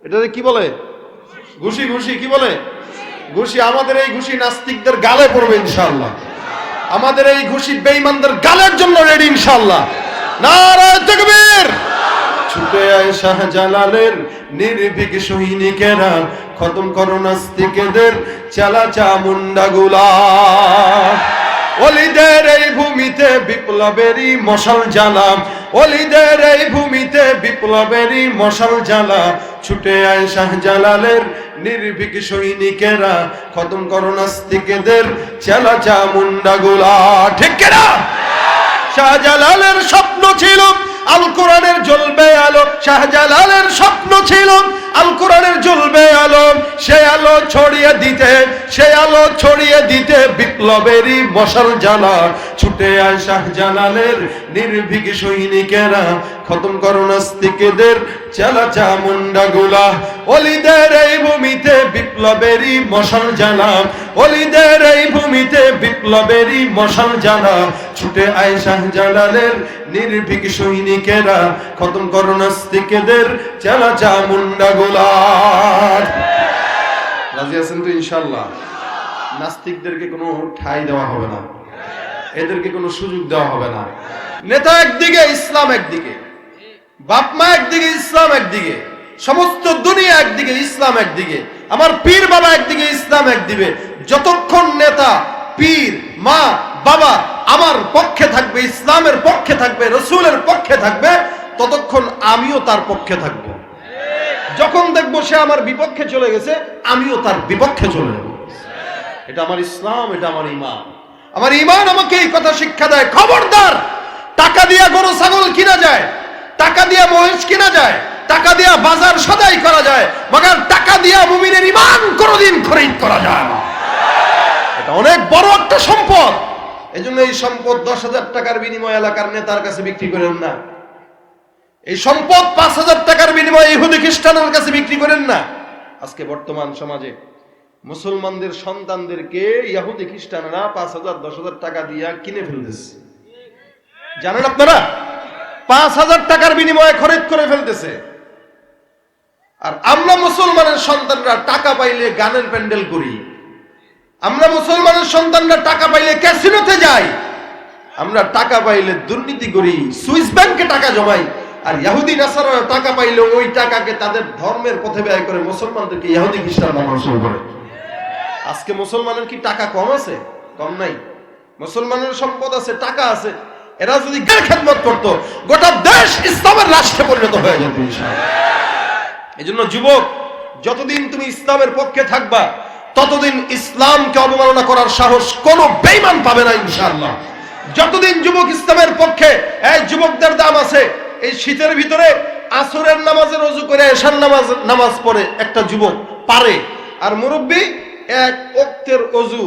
এটাকে কি বলে? ঘুষি। ঘুষি কি বলে? ঘুষি। আমাদের এই ঘুষি নাস্তিকদের গালে পড়বে ইনশাআল্লাহ। আমাদের এই ঘুষি বেঈমানদের গালের জন্য রেডি ইনশাআল্লাহ। নারায়ে তাকবীর। ছুটে আয় শাহজালালের নির্ভীক সৈনিকেরা, খতম করো নাস্তিকদের চালা চামুন্ডাগুলা। ওলিদের এই ভূমিতে বিপ্লবেরই মশাল জ্বালা, ওলিদের এই ভূমিতে বিপ্লবেরই মশাল জ্বালা। ছুটে আয় শাহজালালের নির্ভীক সৈনিকেরা, খতম করো নাস্তিকদের চালা চামুন্ডাগুলা। ঠিক কিনা? শাহজালালের স্বপ্ন ছিল আল কোরআনের জ্বলবে আলো, শাহজালালের স্বপ্ন ছিল আল কোরআনের জ্বলবে আলো। সে আলো ছড়িয়ে দিতে, সে আলো ছড়িয়ে দিতে বিপ্লবেরই মশাল জ্বালা। ছুটে আয় শাহজালালের নির্ভীক সৈনিকেরা, খতম করো নাস্তিকদের চালা চামুন্ডাগুলা। ওলিদের এই ভূমিতে বিপ্লবেরই মশাল জ্বালা, ওলিদের এই ভূমিতে বিপ্লবেরই মশাল জ্বালা। ছুটে আয় শাহজালালের নির্ভীক সৈনিকেরা, খতম করো নাস্তিকদের চালা চামুন্ডাগুলা। রাজি আছেন তো ইনশাআল্লাহ? নাস্তিকদেরকে কোনো ঠাঁই দেওয়া হবে না, এদেরকে কোনো সুযোগ দেওয়া হবে না। নেতা একদিকে, ইসলাম একদিকে, বাপ মা একদিকে, ইসলাম একদিকে, সমস্ত দুনিয়া একদিকে, ইসলাম একদিকে, আমার পীর বাবা একদিকে, ইসলাম একদিকে। যতক্ষণ নেতা, পীর, মা, বাবা আমার পক্ষে থাকবে, ইসলামের পক্ষে থাকবে, রসুলের পক্ষে থাকবে, ততক্ষণ আমিও তার পক্ষে থাকবো। যখন দেখবো সে আমার বিপক্ষে চলে গেছে, আমিও তার বিপক্ষে চলে যাব। এটা আমার ইসলাম, এটা আমার ঈমান। আমার ঈমান আমাকে এই কথা শিক্ষা দেয়, খবরদার টাকা দিয়ে গরু ছাগল কিনা যায়, টাকা দিয়ে মহিষ কিনা যায়, টাকা দিয়ে বাজার সদাই করা যায়, মগর টাকা দিয়ে মুমিনের ঈমান কোনোদিন খরিদ করা যায় না। এটা অনেক বড় একটা সম্পদ। এজন্য এই সম্পদ 10,000 টাকার বিনিময়ে এলাকার নেতার কাছে বিক্রি করেন না। এই সম্পদ 5,000 টাকার বিনিময়ে ইহুদি খ্রিস্টানের কাছে বিক্রি করেন না। আজকে বর্তমান সমাজে মুসলমানদের সন্তানদেরকে ইহুদি খ্রিস্টানরা 5,000 10,000 টাকা দিয়ে কিনে ফেলতেছে। জানেন আপনারা? 5,000 টাকার বিনিময়ে খরিদ করে ফেলতেছে। আর আমরা মুসলমানের সন্তানরা টাকা পাইলে গানের প্যান্ডেল করি, আমরা মুসলমানের সন্তানরা টাকা পাইলে ক্যাসিনোতে যাই, আমরা টাকা পাইলে দুর্নীতি করি, সুইস ব্যাংকে টাকা জমাই। আর ইহুদি নাসারারা টাকা পাইলে ওই টাকাকে তাদের ধর্মের পথে ব্যয় করে মুসলমানদেরকে ইহুদি খ্রিস্টান বানানো শুরু করে। আজকে মুসলমানের কি টাকা কম আছে? কম নাই। মুসলমানের সম্পদ আছে, টাকা আছে। এরা যদি খেদমত করতো, গোটা দেশ ইসলামের রাষ্ট্রে পরিণত হয়ে যেত ইনশাআল্লাহ। এজন্য যুবক, যতদিন তুমি ইসলামের পক্ষে থাকবা, ততদিন ইসলামকে অবমাননা করার সাহস কোন বেঈমান পাবে না ইনশাআল্লাহ। যতদিন যুবক ইসলামের পক্ষে, এই যুবকদের দাম আছে। এই শীতের ভিতরে আসরের নামাজের ওযু করে এশার নামাজ পড়ে একটা যুবক পারে, আর মুরব্বী এক ওয়াক্তের ওযু,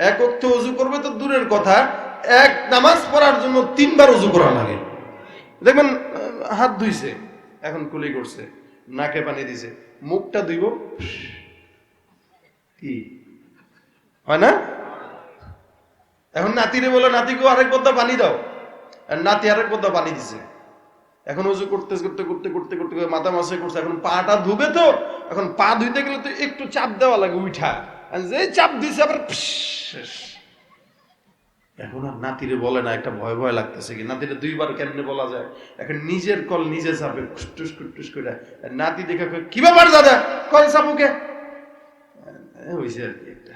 এক ওয়াক্তে ওযু করবে তো দূরের কথা, এক নামাজ পড়ার জন্য 3 বার ওযু করা লাগে। দেখবেন হাত ধুইছে, এখন কুলি করছে, নাকে পানি দিছে, মুখটা ধুইব, কি হয় না? এখন নাতিরে বলে, নাতিকে আরেক বদ্দা পানি দাও, আর নাতি আরেক বদ্দা পানি দিছে। এখন ওযু করতে করতে করতে করতে করতে মাথা মাসে করছে, এখন পাটা ধুবে তো, এখন পা ধুইতে গেলে তো একটু চাপ দেওয়া লাগে উঠা, যে চাপ দিছে আবার শেষ। এখন আর নাতিরে বলে না, একটা ভয় ভয় লাগতেছে, কি নাতিরে 2 বার কেমনে বলা যায়? এখন নিজের কল নিজে চাপে কুটুস কুটুস করে। নাতি দেখে কি ব্যাপার দাদা, কল চাপুকে হইছে আর কি একটা।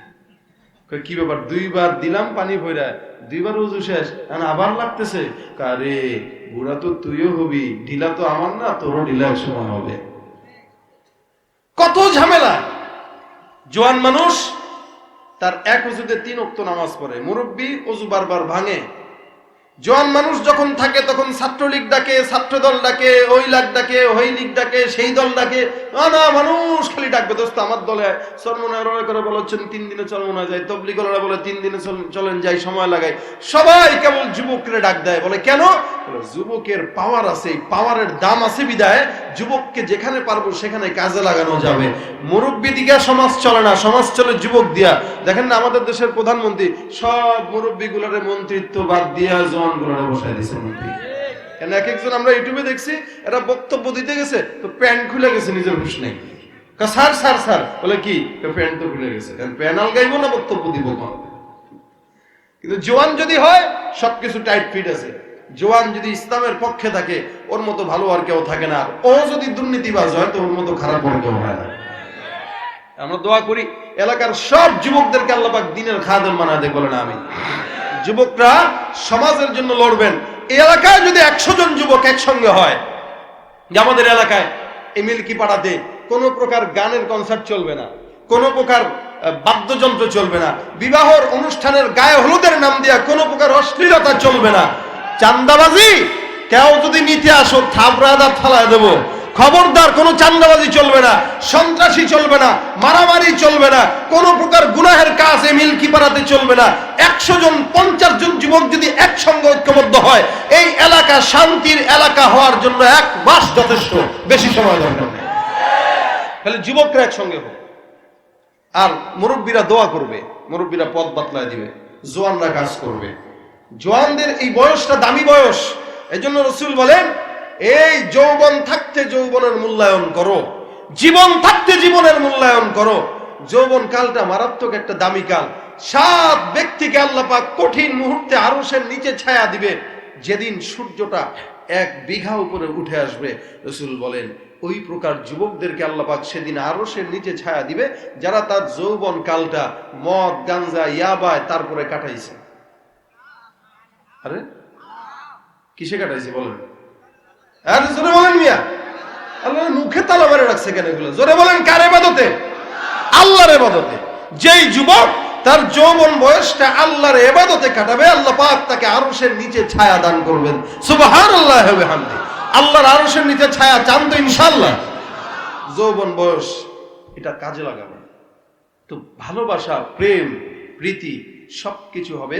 কি ব্যাপার, 2 বার দিলাম পানি ভইরা, 2 বার ওযু শেষ, এখন আবার লাগতেছে। কারে বুড়া তো তুইও হবি, ঢিলা তো আমার না, তোরও ঢিলা এক সময় হবে। কত ঝামেলা। জোয়ান মানুষ তার এক ওযুতে 3 ওয়াক্ত নামাজ পড়ে, মুরব্বী ওযু বারবার ভাঙে। জোয়ান মানুষ যখন থাকে তখন ছাত্রলীগ ডাকে, ছাত্রদল ডাকে, ওই লাগ ডাকে, ওই লীগ ডাকে, সেই দল ডাকে, নানা মানুষ খালি ডাকবে, দোস্ত আমার দলে চরমনায় করে বলেছেন 3 দিনে চরমনায় যায়, তবলিগরা বলে 3 দিনে চলেন যাই, সময় লাগায়। সবাই কেবল যুবকরে ডাক দেয়, বলে কেন? বলে যুবকের পাওয়ার আছে, এই পাওয়ারের দাম আছে বিদায় যুবককে যেখানে পারবো সেখানে কাজে লাগানো যাবে। মুরব্বী দিকে সমাজ চলে না, সমাজ চলে যুবক দিয়া। দেখেন না আমাদের দেশের প্রধানমন্ত্রী সব মুরব্বী গুলারে মন্ত্রিত্ব বাদ দিয়া জওয়ান গুলারে বসায় দিয়েছে মন্ত্রী। কেন এক একজন আমরা ইউটিউবে দেখছি এরা বক্তব্য দিতে গেছে তো প্যান্ট খুলে গেছে, নিজের হুঁশ নেই। স্যার স্যার স্যার বলে কি, প্যান্ট তো খুলে গেছে, প্যান্ট আলগাইবো না বক্তব্য দিব কোন। কিন্তু জোয়ান যদি হয় সবকিছু টাইট ফিট আছে। জোয়ান যদি ইসলামের পক্ষে থাকে ওর মতো ভালো আর কেউ থাকে না। ও যদি দুর্নীতিবাজ হয় তো ওর মতো খারাপ আর কেউ হয় না। আমরা দোয়া করি এলাকার সব যুবকদেরকে আল্লাহ পাক দ্বীনের খাদেম বানায় দেখ, বলেন আমিন। যুবকরা সমাজের জন্য লড়বেন। এই এলাকায় যদি 100 জন যুবক একসঙ্গে হয় যে আমাদের এলাকায় এই মিল্কি পাড়াতে কোনো প্রকার গানের কনসার্ট চলবে না, কোনো প্রকার বাদ্যযন্ত্র চলবে না, বিবাহর অনুষ্ঠানের গায়ে হলুদের নাম দিয়া কোনো প্রকার অশ্লীলতা চলবে না, চান্দাবাজি কেউ যদি নিতে আসো থাবড়া থালায় দেবো, খবরদার কোনো চান্দাবাজি চলবে না, সন্ত্রাসী চলবে না, মারামারি চলবে না, কোন প্রকার গুনাহের কাজ এই মিল্কি পাড়াতে চলবে না। 100 জন 50 জন যুবক যদি একসঙ্গে ঐক্যবদ্ধ হয় এই এলাকা শান্তির এলাকা হওয়ার জন্য 1 মাস যথেষ্ট, বেশি সময় দরকার নেই। তাহলে যুবকরা একসঙ্গে হোক, আর মুরব্বীরা দোয়া করবে, মুরব্বীরা পথ বাতলায় দিবে, জোয়ানরা কাজ করবে। জোয়ানদের এই বয়সটা দামি বয়স, এজন্য রাসূল বলেন এই যৌবন থাকতে যৌবনের মূল্যায়ন করো, জীবন থাকতে জীবনের মূল্যায়ন করো। যৌবন কালটা মারাত্মক একটা দামি কাল। 7 ব্যক্তিকে আল্লাহ পাক কঠিন মুহূর্তে আরশের নিচে ছায়া দিবে, যেদিন সূর্যটা 1 বিঘা উপরে উঠে আসবে। রাসূল বলেন ওই প্রকার যুবকদেরকে আল্লাহ পাক সেদিন আরশের নিচে ছায়া দিবে যারা তার যৌবন কালটা মদ গাঞ্জা ইয়াবায় তারপরে কাটাইছে। আরে কিসে কাটাইছে বলেন? আর জোরে বলেন মিয়া, আল্লাহ মুখে তালা মেরে রাখছে কেন এগুলো? জোরে বলেন কার ইবাদতে? আল্লাহর ইবাদতে। যেই যুবক তার যৌবন বয়সটা আল্লাহর ইবাদতে কাটাবে আল্লাহ পাক তাকে আরশের নিচে ছায়া দান করবেন। সুবহানাল্লাহি ওয়া বিহামদিহি। আল্লাহর আরশের নিচে ছায়া চান তো ইনশাআল্লাহ। যৌবন বয়স এটা কাজে লাগাবেন। তো ভালোবাসা, প্রেম, প্রীতি সবকিছু হবে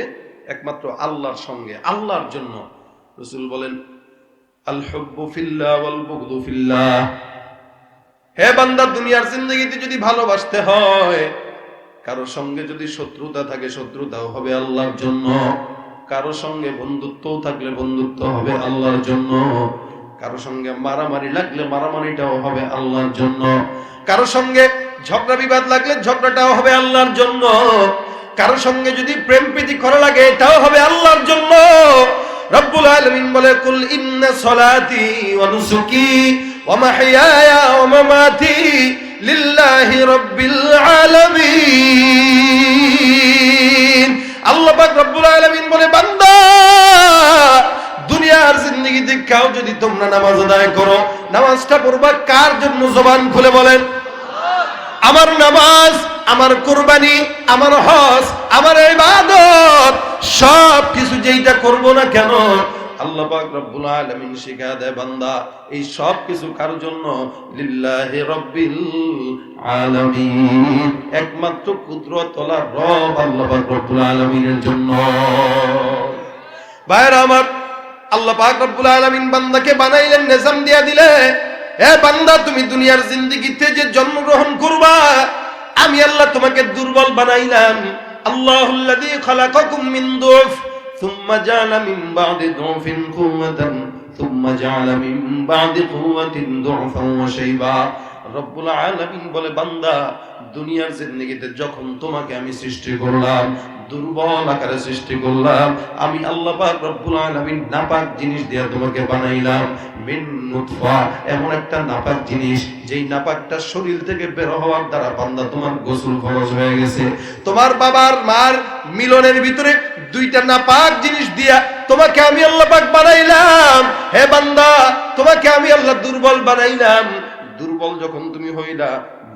একমাত্র আল্লাহর সঙ্গে, আল্লাহর জন্য। রাসূল বলেন আল হুব্বু ফিল্লাহ ওয়াল বুগদু ফিল্লাহ। হে বান্দা, দুনিয়ার জিন্দেগিতে যদি ভালোবাসতে হয়, কারো সঙ্গে যদি শত্রুতা থাকে শত্রুতাও হবে আল্লাহর জন্য, কারো সঙ্গে বন্ধুত্বও থাকলে বন্ধুত্ব হবে আল্লাহর জন্য, কারো সঙ্গে মারামারি লাগলে মারামারিটাও হবে আল্লাহর জন্য, কারো সঙ্গে ঝগড়া বিবাদ লাগলে ঝগড়াটাও হবে আল্লাহর জন্য, কারো সঙ্গে যদি প্রেম প্রীতি করা লাগে এটাও হবে আল্লাহর জন্য। রব্বুল আলামিন বলে কুল ইন্না সলাতি ওয়া নুসুকি ওয়া মাহইয়ায়া ওয়া মামাতি লিল্লাহি রাব্বিল আলামিন। আল্লাহ পাক রব্বুল আলামিন বলে বান্দা, দুনিয়ার জিন্দেগিতে কেউ যদি তোমরা নামাজ আদায় করো, নামাজটা পড়বা কার জন্য? জবান খুলে বলেন। আমার নামাজ, আমার কুরবানি, আমার হজ, আমার ইবাদত সব কিছু যেইটা করব না কেন আল্লাহ পাক রব্বুল আলামিন শিখায় দেয় বান্দা এই সব কিছু কার জন্য? লিল্লাহি রাব্বিল আলামিন। একমাত্র কুদরতওয়ালা রব আল্লাহ পাক রব্বুল আলামিনের জন্য। ভাইরা আমার, আল্লাহ পাক রব্বুল আলামিন বান্দাকে বানাইলেন, নিজাম দিয়া দিলে এ বান্দা তুমি দুনিয়ার জিন্দেগিতে যে জন্মগ্রহণ করবা আমি আল্লাহ তোমাকে দুর্বল বানাইলাম। আল্লাহুল্লাযী খালাকাকুম মিন দুফ সুম্মা জাআলা মিন বা'দি দুফিন কুওয়াতান সুম্মা জাআলা মিন বা'দি কুওয়াতিন দুফান ওয়া শাইবা। রব্বুল আলামিন বলে বান্দা, দুনিয়ার জিন্দেগিতে যখন তোমাকে আমি সৃষ্টি করলাম দুর্বল আকারে সৃষ্টি করলাম, আমি আল্লাহ পাক রব্বুল আলামিন নাপাক জিনিস দিয়ে তোমাকে বানাইলাম। মিন নুতফা, এমন একটা নাপাক জিনিস যেই নাপাকটা শরীর থেকে বের হওয়ার দ্বারা বান্দা তোমার গোসল ফরজ হয়ে গেছে। তোমার বাবার মার মিলনের ভিতরে 2টা নাপাক জিনিস দিয়া তোমাকে আমি আল্লাহ পাক বানাইলাম। হে বান্দা, তোমাকে আমি আল্লাহ দুর্বল বানাইলাম। দুর্বল যখন তুমি হইলা,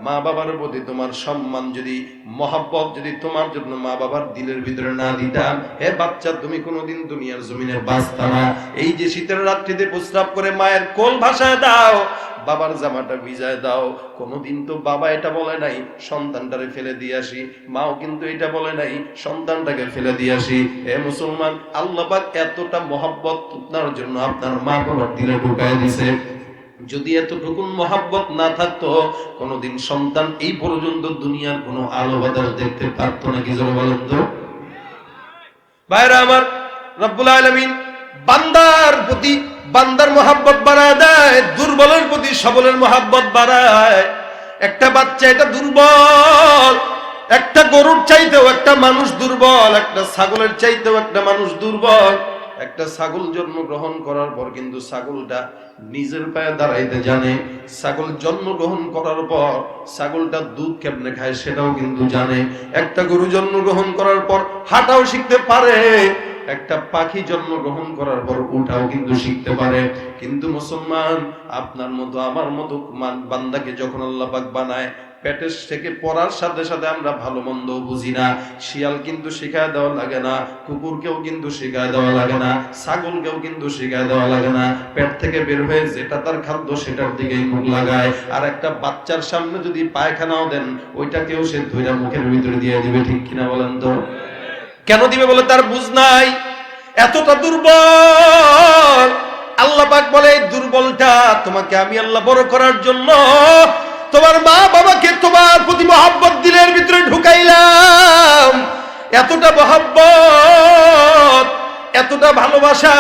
মা বাবার প্রতি তোমার সম্মান যদি, মহব্বত যদি তোমার জন্য মা বাবার দিলের ভিতরে না দিতাম, হে বাচ্চা তুমি কোনোদিন দুনিয়ার জমিনে বাঁচতা না। এই যে শীতের রাত্রিতে প্রস্রাব করে মায়ের কোল ভাসায় দাও, বাবার জামাটা ভিজায় দাও, কোনোদিন তো বাবা এটা বলে নাই সন্তানটারে ফেলে দিয়ে আসি, মাও কিন্তু এটা বলে নাই সন্তানটাকে ফেলে দিয়ে আসি। হে মুসলমান, আল্লাহ পাক এতটা মহব্বত আপনার জন্য আপনার মা বাবার দিলে ঢুকায় দিছে। যদি এতটুকু মহব্বত না থাকতো কোনদিন সন্তান এই পর্যন্ত দুনিয়ার কোনো আলো বাতাস দেখতে পারতো না। কি জোরে বলেন তো ভাইরা আমার, রব্বুল আলামিন বান্দার প্রতি বান্দার মহব্বত বাড়ায় দেয়, দুর্বলের প্রতি সবলের মহব্বত বাড়ায়। একটা বাচ্চা এটা দুর্বল, একটা গরুর চাইতেও একটা মানুষ দুর্বল, একটা ছাগলের চাইতেও একটা মানুষ দুর্বল। একটা ছাগল জন্মগ্রহণ করার পর কিন্তু ছাগলটা নিজের পায়ে দাঁড়াইতে জানে। ছাগল জন্মগ্রহণ করার পর ছাগলটা দুধ কেমনে খায় সেটাও কিন্তু জানে। একটা গরু জন্মগ্রহণ করার পর হাঁটাও শিখতে পারে। একটা পাখি জন্মগ্রহণ করার পর উঠাও কিন্তু শিখতে পারে। কিন্তু মুসলমান, আপনার মতো আমার মতো বান্দাকে যখন আল্লাহ পাক বানায়, পেটের থেকে পড়ার সাথে সাথে আমরা ভালো মন্দ বুঝি না। শিয়াল কিন্তু শিখায় দেওয়া লাগে না, কুকুরকেও কিন্তু শিখায় দেওয়া লাগে না, ছাগলকেও কিন্তু শিখায় দেওয়া লাগে না। পেট থেকে বের হয়ে যেটা তার খাদ্য সেটার দিকেই মুখ লাগায়। আর একটা বাচ্চার সামনে যদি পায়খানাও দেন, ওইটাকেও সে ধইরা মুখের ভিতরে দিয়ে দিবে। ঠিক কিনা বলেন তো? কেন দিবে বলে তার বুঝ নাই, এতটা দুর্বল। আল্লাহ পাক বলে এই দুর্বলটা তোমাকে আমি আল্লাহ বড় করার জন্য তোমার মা বাবাকে তোমার প্রতি মহব্বত দিলের ভিতরে ঢুকাইলাম। এতটা মহব্বত, এতটা ভালোবাসা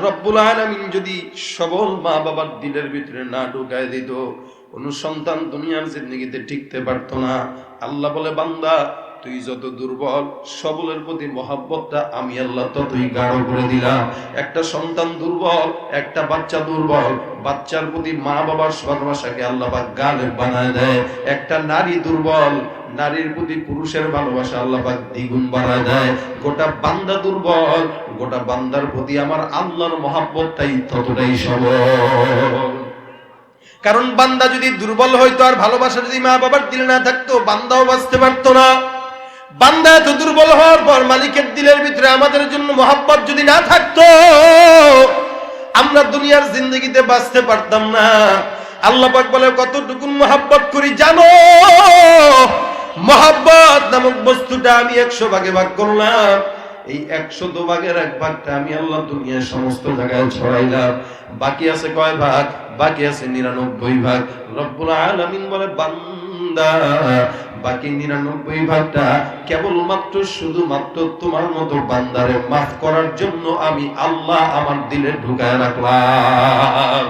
রব্বুল আলামিন যদি সবল মা বাবার দিলের ভিতরে না ঢুকায় দিত, কোন সন্তান দুনিয়ার জিন্দেগিতে টিকতে পারতো না। আল্লাহ বলে, বান্দা তুই যত দুর্বল, সবলের প্রতি মহব্বতটা আমি আল্লাহ ততই গাঢ় করে দিলাম। একটা সন্তান দুর্বল, একটা বাচ্চা দুর্বল, বাচ্চার প্রতি মা বাবার ভালোবাসাকে আল্লাহ পাক গালেব বানায় দেয়। একটা নারী দুর্বল, নারীর প্রতি পুরুষের ভালোবাসা আল্লাহ পাক দ্বিগুণ বাড়ায় দেয়। গোটা বান্দা দুর্বল, গোটা বান্দার প্রতি আমার আল্লাহর মহব্বতটাই ততটাই সবল। কারণ বান্দা যদি দুর্বল হইতো, আর ভালোবাসা যদি মা বাবার দিলে না থাকতো, বান্দাও বাঁচতে পারতো না। বান্দা এত দুর্বল হওয়ার পর মালিকের দিলের ভিতরে আমাদের জন্য মহব্বত যদি না থাকতো, আমরা দুনিয়ার জিন্দগিতে বাঁচতে পারতাম না। আল্লাহ পাক বলে, কতটুকু মহব্বত করি জানো? মহব্বত নামক বস্তুটা আমি 100 ভাগে ভাগ করলাম। এই 100 ভাগের 1 ভাগটা আমি আল্লাহ দুনিয়ার সমস্ত জায়গায় ছড়াইলাম। বাকি আছে কয় ভাগ? বাকি আছে 99 ভাগ। রব্বুল আলামিন বলে, বান্দা বাকি 99 ভাগটা কেবলমাত্র শুধুমাত্র তোমার মতো বান্দারে মাফ করার জন্য আমি আল্লাহ আমার দিলে ঢুকায় রাখলাম।